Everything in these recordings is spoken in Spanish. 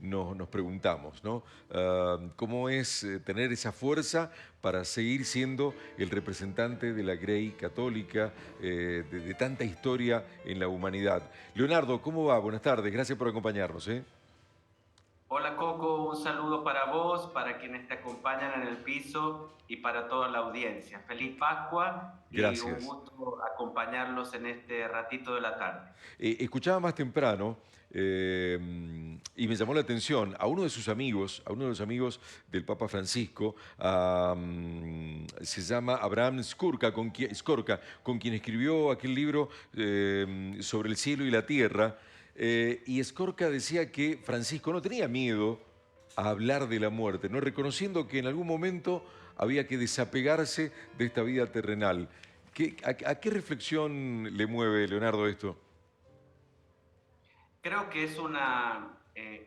nos preguntamos, ¿no? ¿Cómo es tener esa fuerza para seguir siendo el representante de la Grey católica, de tanta historia en la humanidad? Leonardo, ¿cómo va? Buenas tardes, gracias por acompañarnos, ¿eh? Hola Coco, un saludo para vos, para quienes te acompañan en el piso y para toda la audiencia. Feliz Pascua y un Gracias. gusto acompañarlos en este ratito de la tarde. Escuchaba más temprano y me llamó la atención a uno de sus amigos, a uno de los amigos del Papa Francisco, se llama Abraham Skorka, con quien escribió aquel libro sobre el cielo y la tierra. Y Skorka decía que Francisco no tenía miedo a hablar de la muerte, ¿no? Reconociendo que en algún momento había que desapegarse de esta vida terrenal. ¿A qué reflexión le mueve, Leonardo, esto? Creo que es una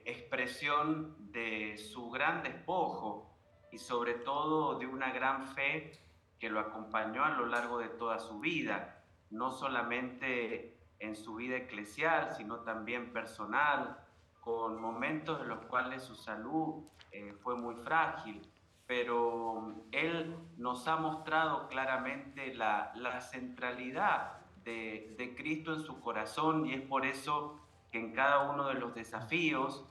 expresión de su gran despojo y sobre todo de una gran fe que lo acompañó a lo largo de toda su vida, no solamente en su vida eclesial, sino también personal, con momentos en los cuales su salud fue muy frágil, pero él nos ha mostrado claramente la centralidad de Cristo en su corazón y es por eso que en cada uno de los desafíos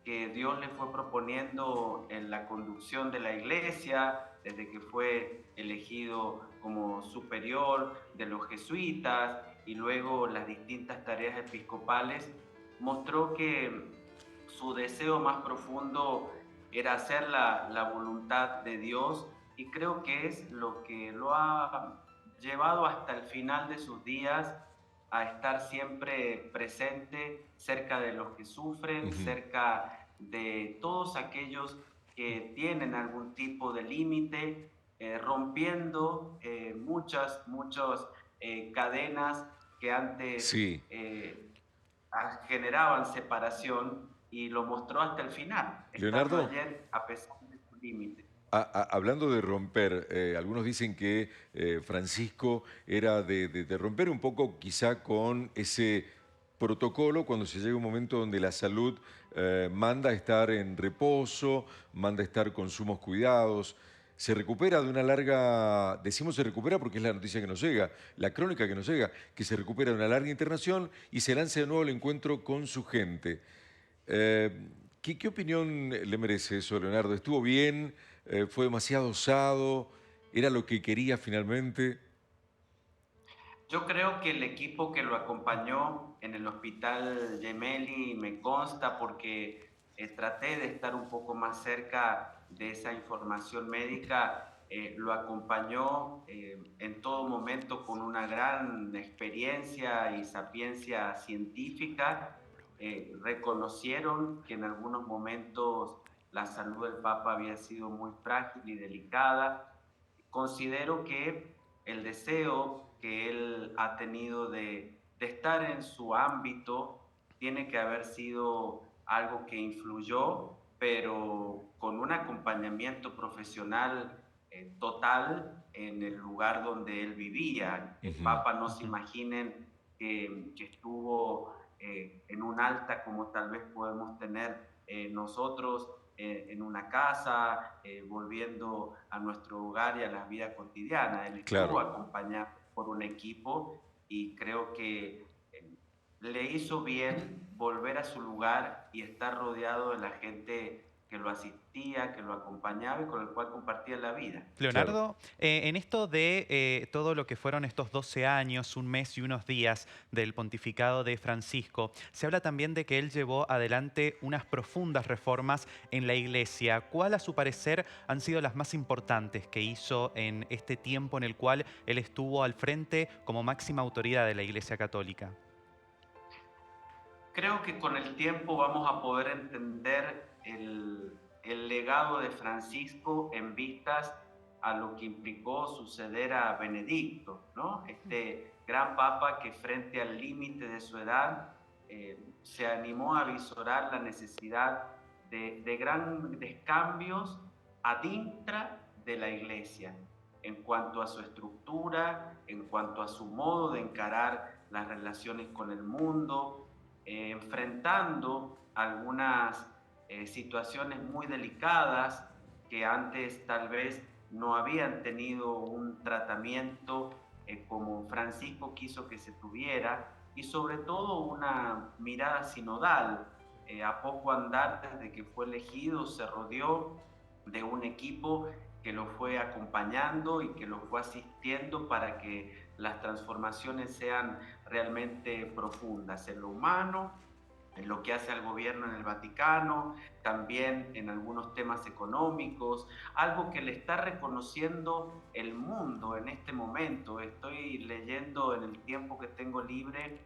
que Dios le fue proponiendo en la conducción de la iglesia, desde que fue elegido como superior de los jesuitas y luego las distintas tareas episcopales, mostró que su deseo más profundo era hacer la voluntad de Dios y creo que es lo que lo ha llevado hasta el final de sus días a estar siempre presente cerca de los que sufren, Ujú. cerca de todos aquellos que tienen algún tipo de límite, rompiendo muchas cadenas que antes Sí, eh, generaban separación y lo mostró hasta el final, estando Leonardo, ayer a pesar de su límite. hablando de romper, algunos dicen que Francisco era de romper un poco quizá con ese protocolo cuando se llega un momento donde la salud manda a estar en reposo, manda a estar con sumos cuidados. Se recupera de una larga, decimos se recupera porque es la noticia que nos llega, la crónica que nos llega, que se recupera de una larga internación y se lanza de nuevo al encuentro con su gente. Eh, ¿qué opinión le merece eso, Leonardo? ¿Estuvo bien? ¿Fue demasiado osado? ¿Era lo que quería finalmente? Yo creo que el equipo que lo acompañó en el hospital Gemelli me consta porque traté de estar un poco más cerca de esa información médica, lo acompañó en todo momento con una gran experiencia y sapiencia científica. Reconocieron que en algunos momentos la salud del Papa había sido muy frágil y delicada. Considero que el deseo que él ha tenido de estar en su ámbito tiene que haber sido algo que influyó, pero con un acompañamiento profesional total en el lugar donde él vivía. El Ujú. Papa no se imaginen que estuvo en un alta como tal vez podemos tener nosotros en una casa, volviendo a nuestro hogar y a la vida cotidiana. Él estuvo Claro. acompañado por un equipo y creo que le hizo bien volver a su lugar y estar rodeado de la gente que lo asistía, que lo acompañaba y con el cual compartía la vida. Claro. Leonardo, en esto de todo lo que fueron estos 12 años, un mes y unos días del pontificado de Francisco, se habla también de que él llevó adelante unas profundas reformas en la iglesia. ¿Cuál, a su parecer, han sido las más importantes que hizo en este tiempo en el cual él estuvo al frente como máxima autoridad de la Iglesia Católica? Creo que con el tiempo vamos a poder entender el legado de Francisco en vistas a lo que implicó suceder a Benedicto, ¿no? Este gran papa que frente al límite de su edad se animó a visorar la necesidad de grandes cambios adintra de la iglesia en cuanto a su estructura, en cuanto a su modo de encarar las relaciones con el mundo, enfrentando algunas situaciones muy delicadas que antes tal vez no habían tenido un tratamiento como Francisco quiso que se tuviera, y sobre todo una mirada sinodal. A poco andar desde que fue elegido se rodeó de un equipo que lo fue acompañando y que lo fue asistiendo para que las transformaciones sean realmente profundas en lo humano, en lo que hace al gobierno en el Vaticano, también en algunos temas económicos, algo que le está reconociendo el mundo en este momento. Estoy leyendo en el tiempo que tengo libre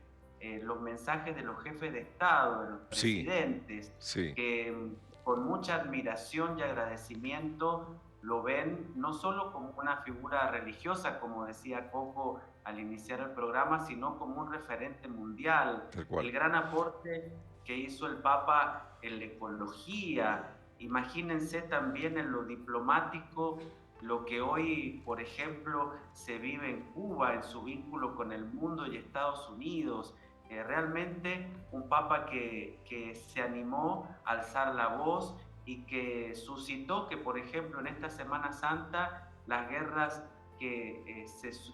los mensajes de los jefes de Estado, de los Sí, presidentes, sí, que con mucha admiración y agradecimiento lo ven no solo como una figura religiosa, como decía Coco al iniciar el programa, sino como un referente mundial. tal cual. El gran aporte que hizo el Papa en la ecología, imagínense también en lo diplomático, lo que hoy, por ejemplo, se vive en Cuba, en su vínculo con el mundo y Estados Unidos. Realmente un Papa que se animó a alzar la voz y que suscitó que, por ejemplo, en esta Semana Santa, las guerras que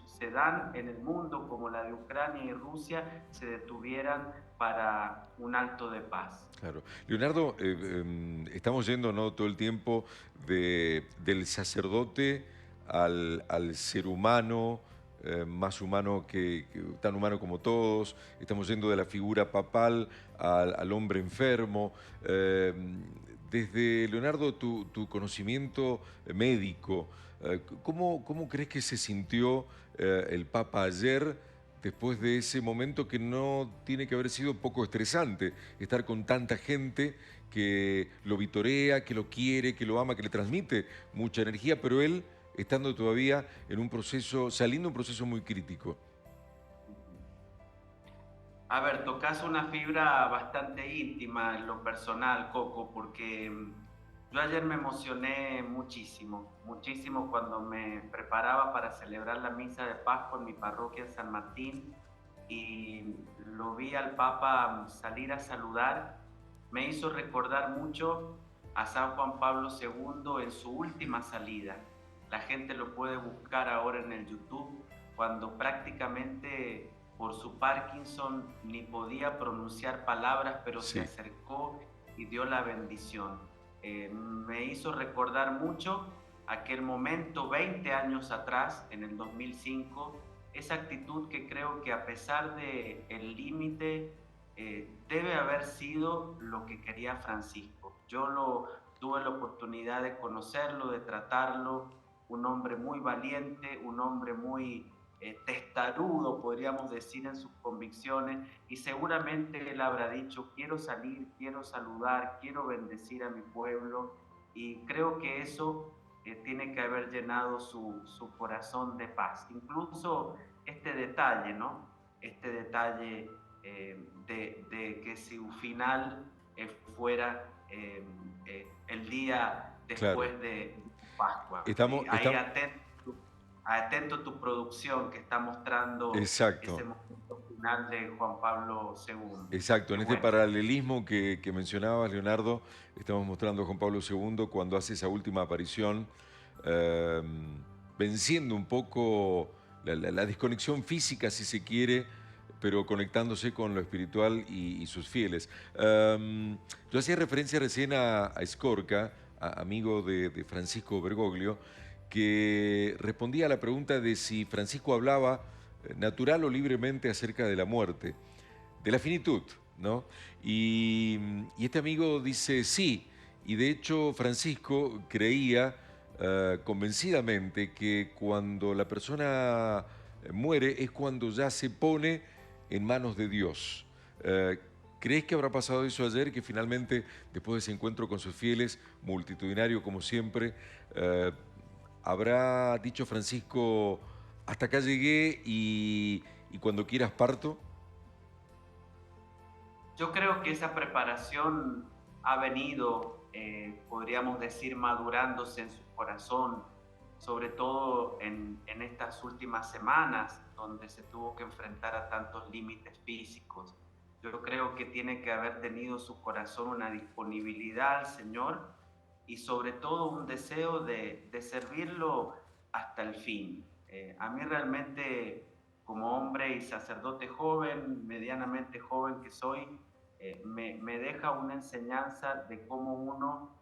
se dan en el mundo, como la de Ucrania y Rusia, se detuvieran para un alto de paz. Claro. Leonardo, estamos yendo, ¿no?, todo el tiempo del sacerdote al ser humano, más humano tan humano como todos. Estamos yendo de la figura papal al hombre enfermo. Desde, Leonardo, tu conocimiento médico, ¿cómo crees que se sintió el Papa ayer, después de ese momento que no tiene que haber sido poco estresante, estar con tanta gente que lo vitorea, que lo quiere, que lo ama, que le transmite mucha energía, pero él estando todavía en un proceso, saliendo de un proceso muy crítico? A ver, tocas una fibra bastante íntima en lo personal, Coco, porque yo ayer me emocioné muchísimo, muchísimo cuando me preparaba para celebrar la misa de Pascua en mi parroquia en San Martín y lo vi al Papa salir a saludar. Me hizo recordar mucho a San Juan Pablo II en su última salida. La gente lo puede buscar ahora en el YouTube, cuando prácticamente por su Parkinson ni podía pronunciar palabras, pero se Sí, acercó y dio la bendición. Me hizo recordar mucho aquel momento 20 años atrás, en el 2005, esa actitud que creo que a pesar de el límite debe haber sido lo que quería Francisco. Tuve la oportunidad de conocerlo, de tratarlo, un hombre muy valiente, un hombre muy testarudo, podríamos decir, en sus convicciones, y seguramente él habrá dicho, quiero salir, quiero saludar, quiero bendecir a mi pueblo, y creo que eso tiene que haber llenado su corazón de paz. Incluso este detalle, ¿no? Este detalle de que su final fuera el día claro. después de Pascua. Estamos, Ahí atento tu producción que está mostrando ese exacto. momento final de Juan Pablo II. Exacto, Qué en este bueno. paralelismo que mencionabas, Leonardo, estamos mostrando a Juan Pablo II cuando hace esa última aparición, eh, venciendo un poco la desconexión física, si se quiere, pero conectándose con lo espiritual y sus fieles. Yo hacía referencia recién a Scorca, amigo de Francisco Bergoglio, que respondía a la pregunta de si Francisco hablaba natural o libremente acerca de la muerte, de la finitud, ¿no? Y este amigo dice sí, y de hecho Francisco creía convencidamente que cuando la persona muere es cuando ya se pone en manos de Dios. Eh, ¿Crees que habrá pasado eso ayer, que finalmente, después de ese encuentro con sus fieles, multitudinario como siempre, eh, habrá dicho Francisco, hasta acá llegué y cuando quieras parto? Yo creo que esa preparación ha venido, podríamos decir, madurándose en su corazón, sobre todo en estas últimas semanas, donde se tuvo que enfrentar a tantos límites físicos. Yo creo que tiene que haber tenido su corazón una disponibilidad al Señor y sobre todo un deseo de servirlo hasta el fin. A mí realmente, como hombre y sacerdote joven, medianamente joven que soy, me deja una enseñanza de cómo uno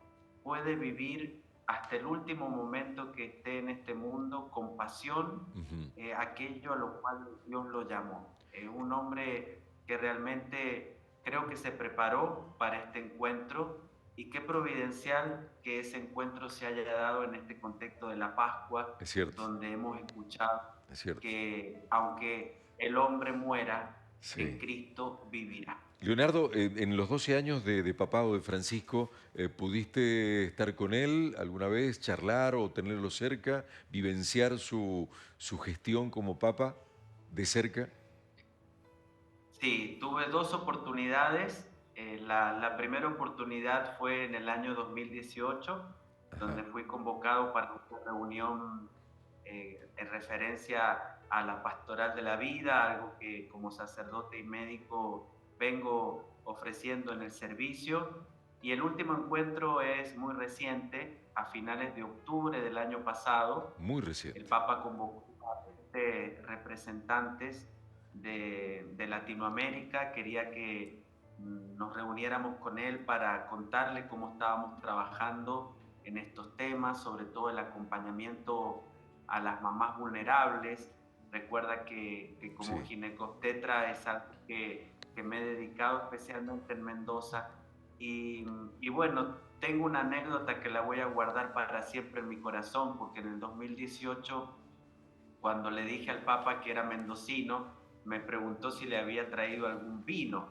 puede vivir hasta el último momento que esté en este mundo con pasión Ujú. aquello a lo cual Dios lo llamó. Un hombre que realmente creo que se preparó para este encuentro y qué providencial que ese encuentro se haya dado en este contexto de la Pascua, Es cierto, donde hemos escuchado es cierto. que aunque el hombre muera, en Sí. Cristo vivirá. Leonardo, en los 12 años de papado de Francisco, ¿pudiste estar con él alguna vez, charlar o tenerlo cerca, vivenciar su gestión como papa de cerca? Sí, tuve dos oportunidades. La primera oportunidad fue en el año 2018, Ajá, donde fui convocado para una reunión en referencia a la pastoral de la vida, algo que como sacerdote y médico vengo ofreciendo en el servicio. Y el último encuentro es muy reciente, a finales de octubre del año pasado. muy El reciente. Papa convocó a 20 representantes de Latinoamérica, quería que nos reuniéramos con él para contarle cómo estábamos trabajando en estos temas, sobre todo el acompañamiento a las mamás vulnerables. Recuerda que como Sí, ginecobstetra es algo que me he dedicado especialmente en Mendoza y bueno, tengo una anécdota que la voy a guardar para siempre en mi corazón, porque en el 2018, cuando le dije al Papa que era mendocino, me preguntó si le había traído algún vino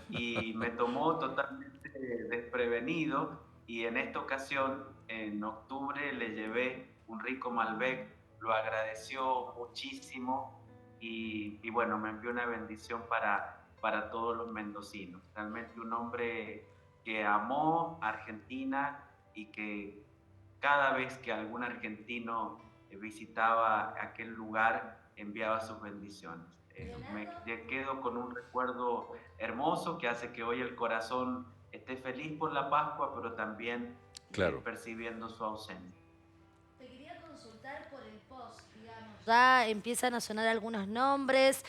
y me tomó totalmente desprevenido y en esta ocasión, en octubre, le llevé un rico Malbec, lo agradeció muchísimo y bueno, me envió una bendición para todos los mendocinos. Realmente un hombre que amó Argentina y que cada vez que algún argentino visitaba aquel lugar, enviaba sus bendiciones. Me quedo con un recuerdo hermoso que hace que hoy el corazón esté feliz por la Pascua, pero también claro. percibiendo su ausencia. Te quería consultar por el post, digamos. Ya empiezan a sonar algunos nombres,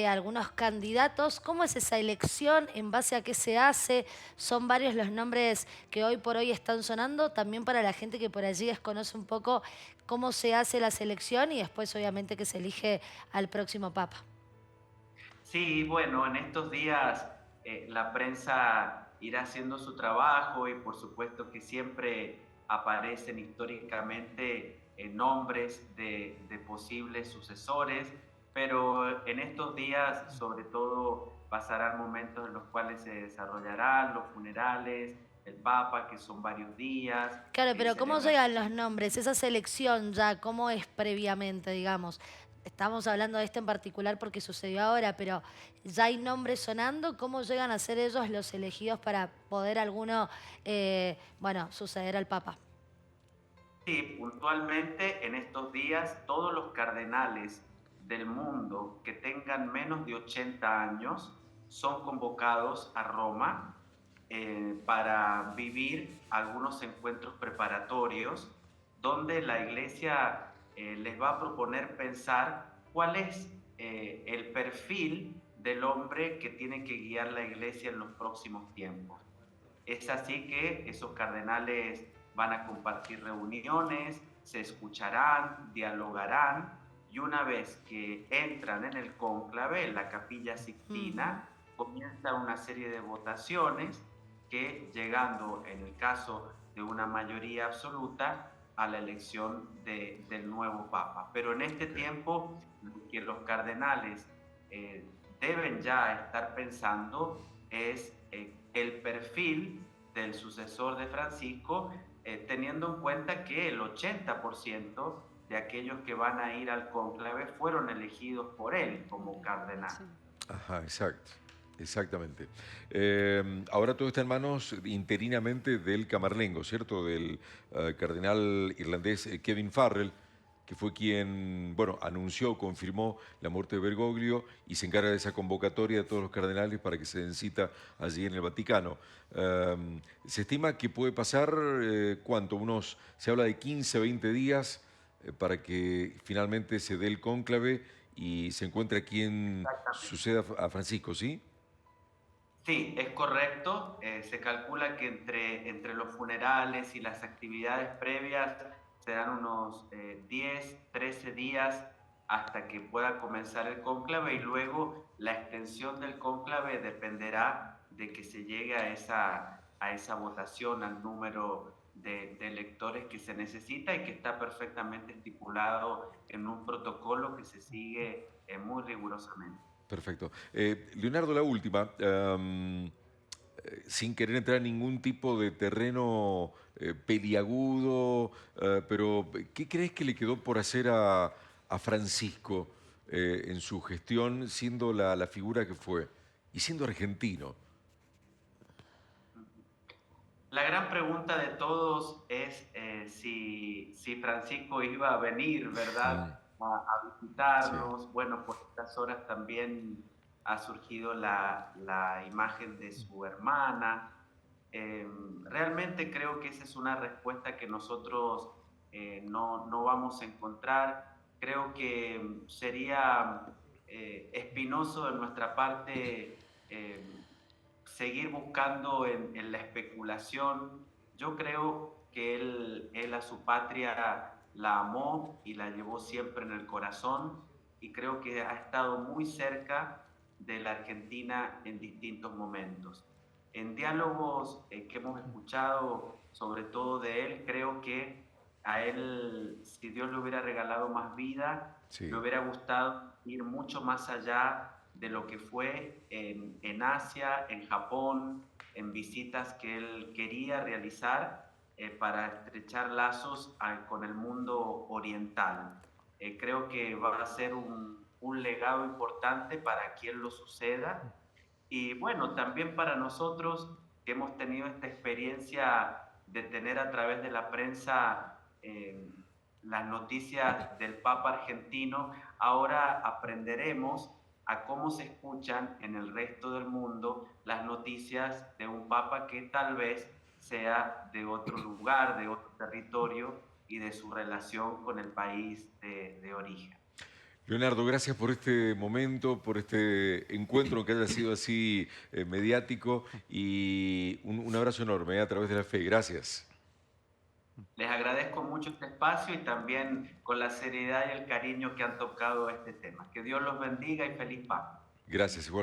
algunos candidatos. ¿Cómo es esa elección? ¿En base a qué se hace? Son varios los nombres que hoy por hoy están sonando. También para la gente que por allí desconoce un poco cómo se hace la selección y después obviamente que se elige al próximo papa. Sí, bueno, en estos días la prensa irá haciendo su trabajo y por supuesto que siempre aparecen históricamente nombres de posibles sucesores, pero en estos días sobre todo pasarán momentos en los cuales se desarrollarán los funerales del Papa, que son varios días, Claro, pero ¿cómo celebración. llegan los nombres? Esa selección ya, ¿cómo es previamente, digamos? Estamos hablando de este en particular porque sucedió ahora, pero ya hay nombres sonando. ¿Cómo llegan a ser ellos los elegidos para poder alguno, bueno, suceder al Papa? Sí, puntualmente en estos días todos los cardenales del mundo que tengan menos de 80 años son convocados a Roma para vivir algunos encuentros preparatorios donde la Iglesia les va a proponer pensar cuál es el perfil del hombre que tiene que guiar la Iglesia en los próximos tiempos. Es así que esos cardenales van a compartir reuniones, se escucharán, dialogarán y una vez que entran en el cónclave, en la capilla Ujú. Sixtina, comienza una serie de votaciones que llegando en el caso de una mayoría absoluta a la elección del nuevo Papa. Pero en este Ok. tiempo lo que los cardenales eh, deben ya estar pensando es el perfil del sucesor de Francisco, teniendo en cuenta que el 80% de aquellos que van a ir al cónclave fueron elegidos por él como cardenal. Sí. Ajá, exacto. Exactamente. Ahora todo está en manos interinamente del camarlengo, ¿cierto? Del cardenal irlandés Kevin Farrell. que fue quien, bueno, anunció, confirmó la muerte de Bergoglio y se encarga de esa convocatoria de todos los cardenales para que se den cita allí en el Vaticano. Se estima que puede pasar, ¿cuánto? Se habla de 15, 20 días para que finalmente se dé el cónclave y se encuentre a quien Exactamente. suceda a Francisco, ¿sí? Sí, es correcto. Se calcula que entre los funerales y las actividades previas se dan unos 10, 13 días hasta que pueda comenzar el cónclave y luego la extensión del cónclave dependerá de que se llegue a esa votación, al número de electores que se necesita y que está perfectamente estipulado en un protocolo que se sigue muy rigurosamente. Perfecto. Leonardo, la última. Sin querer entrar en ningún tipo de terreno peliagudo, pero ¿qué crees que le quedó por hacer a Francisco en su gestión, siendo la figura que fue y siendo argentino? La gran pregunta de todos es si Francisco iba a venir, Mm, ¿verdad? A sí, visitarnos. Bueno, por estas horas también ha surgido la imagen de su hermana. Realmente creo que esa es una respuesta que nosotros no vamos a encontrar. Creo que sería espinoso de nuestra parte seguir buscando en la especulación. Yo creo que él a su patria la amó y la llevó siempre en el corazón y creo que ha estado muy cerca de la Argentina en distintos momentos. En diálogos que hemos escuchado, sobre todo de él, creo que a él, si Dios le hubiera regalado más vida, le sí. hubiera gustado ir mucho más allá de lo que fue en Asia, en Japón, en visitas que él quería realizar para estrechar lazos con el mundo oriental. Creo que va a ser un legado importante para quien lo suceda y bueno, también para nosotros que hemos tenido esta experiencia de tener a través de la prensa las noticias del Papa argentino, ahora aprenderemos a cómo se escuchan en el resto del mundo las noticias de un Papa que tal vez sea de otro lugar, de otro territorio y de su relación con el país de origen. Leonardo, gracias por este momento, por este encuentro que haya sido así mediático y un abrazo enorme a través de la fe. Gracias. Les agradezco mucho este espacio y también con la seriedad y el cariño que han tocado este tema. Que Dios los bendiga y feliz Pascua. Gracias, igual.